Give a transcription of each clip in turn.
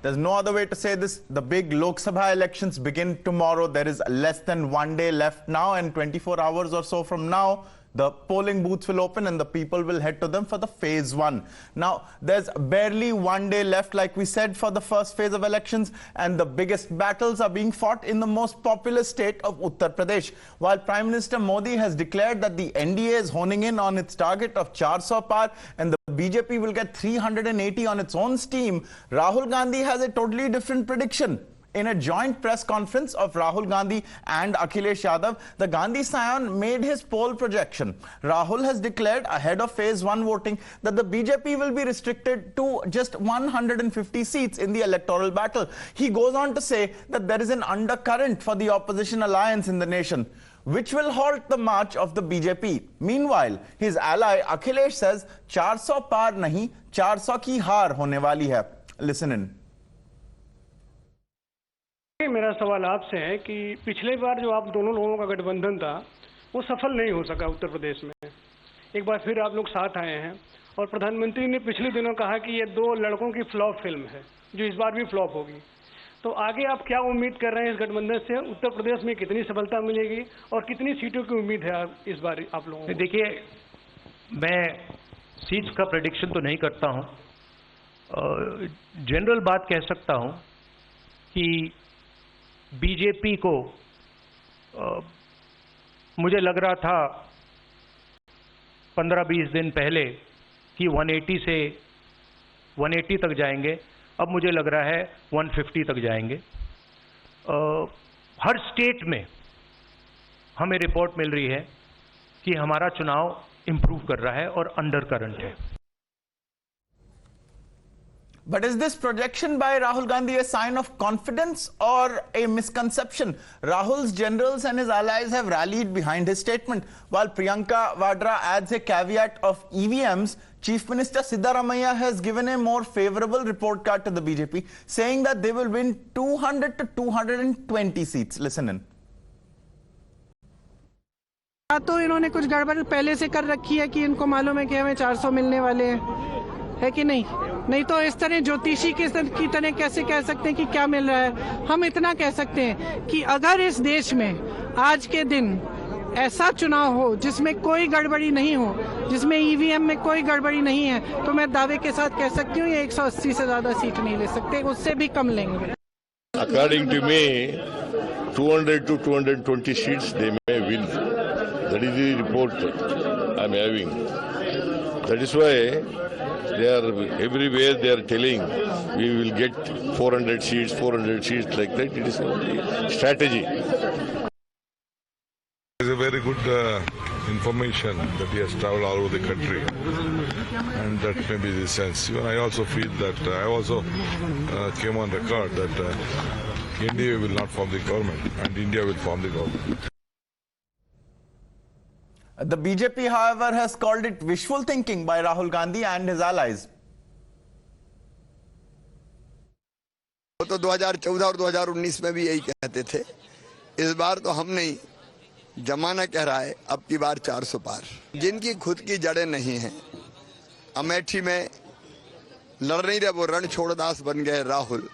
There's no other way to say this. The big Lok Sabha elections begin tomorrow. There is less than 1 day left now, and 24 hours or so from now, the polling booths will open and the people will head to them for the phase 1. Now, there's barely 1 day left, like we said, for the first phase of elections, and the biggest battles are being fought in the most populous state of Uttar Pradesh. While Prime Minister Modi has declared that the NDA is honing in on its target of 400 par and the BJP will get 380 on its own steam, Rahul Gandhi has a totally different prediction. In a joint press conference of Rahul Gandhi and Akhilesh Yadav, the Gandhi scion made his poll projection. Rahul has declared ahead of phase 1 voting that the BJP will be restricted to just 150 seats in the electoral battle. He goes on to say that there is an undercurrent for the opposition alliance in the nation, which will halt the march of the BJP. Meanwhile, his ally Akhilesh says 400 par nahi, 400 ki haar hone wali hai. Listen in. मेरा सवाल आपसे है कि पिछले बार जो आप दोनों लोगों का गठबंधन था वो सफल नहीं हो सका उत्तर प्रदेश में। एक बार फिर आप लोग साथ आए हैं और प्रधानमंत्री ने पिछले दिनों कहा कि ये 2 लड़कों की फ्लॉप फिल्म है जो इस बार भी फ्लॉप होगी। तो आगे आप क्या उम्मीद कर रहे हैं इस गठबंधन से? उत्तर प्रदेश में कितनी सफलता मिलेगी और कितनी सीटों की उम्मीद है इस बार आप लोगों को? देखिए, मैं सीट्स का प्रेडिक्शन तो नहीं करता हूँ। जनरल बात कह सकता हूँ कि बीजेपी को मुझे लग रहा था 15-20 दिन पहले कि 180 से 180 तक जाएंगे, अब मुझे लग रहा है 150 तक जाएंगे। हर स्टेट में हमें रिपोर्ट मिल रही है कि हमारा चुनाव इंप्रूव कर रहा है और अंडर करंट है। But is this projection by Rahul Gandhi a sign of confidence or a misconception? Rahul's generals and his allies have rallied behind his statement. While Priyanka Vadra adds a caveat of EVMs, Chief Minister Siddaramaiah has given a more favorable report card to the BJP, saying that they will win 200 to 220 seats. Listen in. तो इन्होंने कुछ गड़बड़ पहले से कर रखी है कि इनको मालूम है कि हमें 400 मिलने वाले है कि नहीं? नहीं तो इस तरह ज्योतिषी की तरह कैसे कह सकते हैं कि क्या मिल रहा है? हम इतना कह सकते हैं कि अगर इस देश में आज के दिन ऐसा चुनाव हो जिसमें कोई गड़बड़ी नहीं हो, जिसमें ईवीएम में कोई गड़बड़ी नहीं है, तो मैं दावे के साथ कह सकती हूँ ये 180 से ज्यादा सीट नहीं ले सकते, उससे भी कम लेंगे। According to me, 200 to 220 seats they may win. That is the report I am having. That is why they are everywhere they are telling we will get 400 seats like that. It is a strategy. It's a very good information that he has traveled all over the country, and that may be the sense. Even I also feel that I also came on record that India will not form the government and India will form the government. The BJP, however, has called it wishful thinking by Rahul Gandhi and his allies. वो तो 2014 और 2019 में भी यही कहते थे। इस बार तो हम नहीं, जमाना कह रहा है अब की बार 400 पार। जिनकी खुद की जड़ें नहीं हैं, अमेठी में लड़ नहीं रहे, वो रण छोड़दास बन गए राहुल।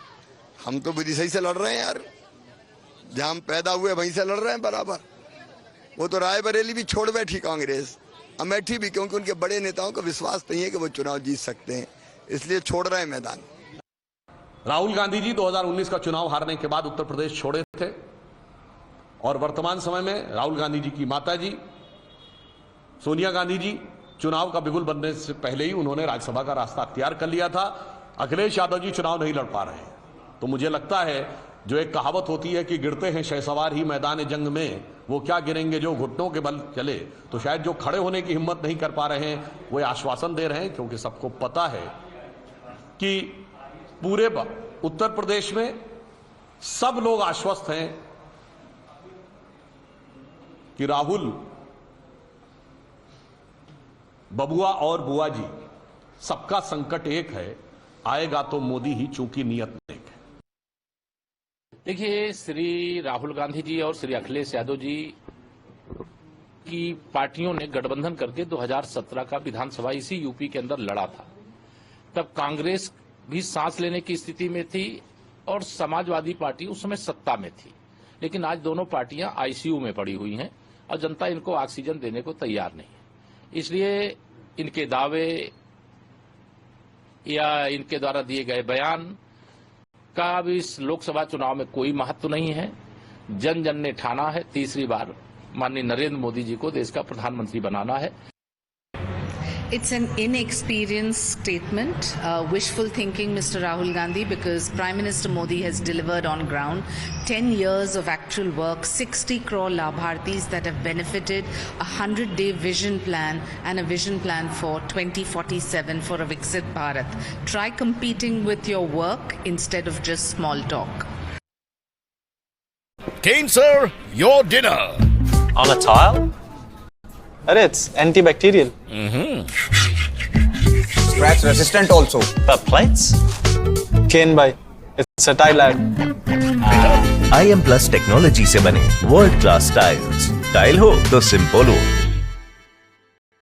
हम तो बुद्धि सही से लड़ रहे हैं यार, जहां हम पैदा हुए वहीं से लड़ रहे हैं बराबर। वो तो रायबरेली भी छोड़ बैठी कांग्रेस, अमेठी भी, क्योंकि उनके बड़े नेताओं को विश्वास नहीं है कि वो चुनाव जीत सकते हैं, इसलिए छोड़ रहे हैं मैदान। राहुल गांधी जी 2019 का चुनाव हारने के बाद उत्तर प्रदेश छोड़े थे और वर्तमान समय में राहुल गांधी जी की माताजी सोनिया गांधी जी चुनाव का बिगुल बनने से पहले ही उन्होंने राज्यसभा का रास्ता अख्तियार कर लिया था। अखिलेश यादव जी चुनाव नहीं लड़ पा रहे हैं, तो मुझे लगता है जो एक कहावत होती है कि गिरते हैं शहसवार ही मैदान जंग में, वो क्या गिरेंगे जो घुटनों के बल चले। तो शायद जो खड़े होने की हिम्मत नहीं कर पा रहे हैं वो आश्वासन दे रहे हैं, क्योंकि सबको पता है कि पूरे उत्तर प्रदेश में सब लोग आश्वस्त हैं कि राहुल, बबुआ और बुआ जी, सबका संकट एक है, आएगा तो मोदी ही, चूंकि नियत नेक है। देखिए, श्री राहुल गांधी जी और श्री अखिलेश यादव जी की पार्टियों ने गठबंधन करके 2017 का विधानसभा इसी यूपी के अंदर लड़ा था। तब कांग्रेस भी सांस लेने की स्थिति में थी और समाजवादी पार्टी उस समय सत्ता में थी, लेकिन आज दोनों पार्टियां आईसीयू में पड़ी हुई हैं और जनता इनको ऑक्सीजन देने को तैयार नहीं है। इसलिए इनके दावे या इनके द्वारा दिए गए बयान का अब इस लोकसभा चुनाव में कोई महत्व नहीं है। जन जन ने ठाना है तीसरी बार माननीय नरेंद्र मोदी जी को देश का प्रधानमंत्री बनाना है। It's an inexperienced statement, wishful thinking, Mr. Rahul Gandhi, because Prime Minister Modi has delivered on ground 10 years of actual work, 60 crore Labhartis that have benefited, a 100-day vision plan and a vision plan for 2047 for a Viksit Bharat. Try competing with your work instead of just small talk. Kane, sir, your dinner. On a tile? Arey, it's antibacterial. Scratch resistant also. The plates? Kane bhai, it's a tile ad. IM Plus technology से बने world class tiles. Tile हो तो simple हो।